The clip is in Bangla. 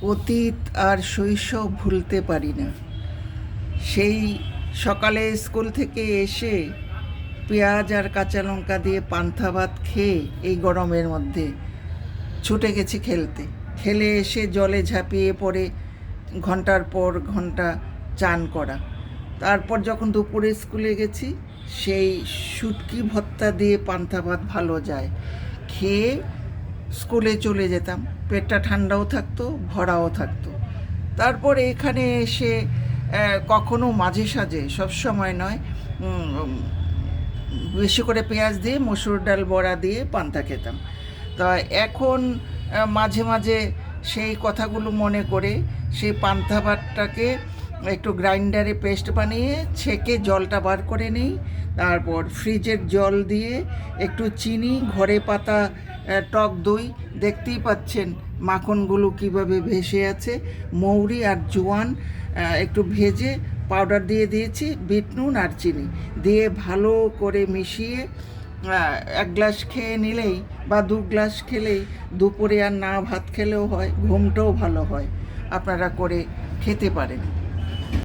অতীত আর শৈশব ভুলতে পারি না। সেই সকালে স্কুল থেকে এসে পেঁয়াজ আর কাঁচা লঙ্কা দিয়ে পান্তা ভাত খেয়ে এই গরমের মধ্যে ছুটে গেছি খেলতে। খেলে এসে জলে ঝাঁপিয়ে পড়ে ঘন্টার পর ঘন্টা চান করা। তারপর যখন দুপুরে স্কুলে গেছি, সেই শুটকি ভর্তা দিয়ে পান্তা ভাত ভালো যায় খেয়ে স্কুলে চলে যেতাম। পেটটা ঠান্ডাও থাকতো, ভরাও থাকতো। তারপর এখানে এসে কখনো মাঝে সাঝে, সবসময় নয়, বেশি করে পেঁয়াজ দিয়ে মসুর ডাল বড়া দিয়ে পান্তা খেতাম। তা এখন মাঝে মাঝে সেই কথাগুলো মনে করে সেই পান্তা ভাতটাকে একটু গ্রাইন্ডারে পেস্ট বানিয়ে ছেঁকে জলটা বার করে নিই। তারপর ফ্রিজের জল দিয়ে একটু চিনি, ঘরে পাতা টক দই, দেখতেই পাচ্ছেন মাখনগুলো কিভাবে ভেসে আছে, মৌরি আর জোয়ান একটু ভেজে পাউডার দিয়ে দিয়েছি, বিট নুন আর চিনি দিয়ে ভালো করে মিশিয়ে এক গ্লাস খেয়ে নিলেই বা 2 গ্লাস খেলেই দুপুরে আর না ভাত খেলেও হয়, ঘুমটাও ভালো হয়। আপনারা করে খেতে পারেন।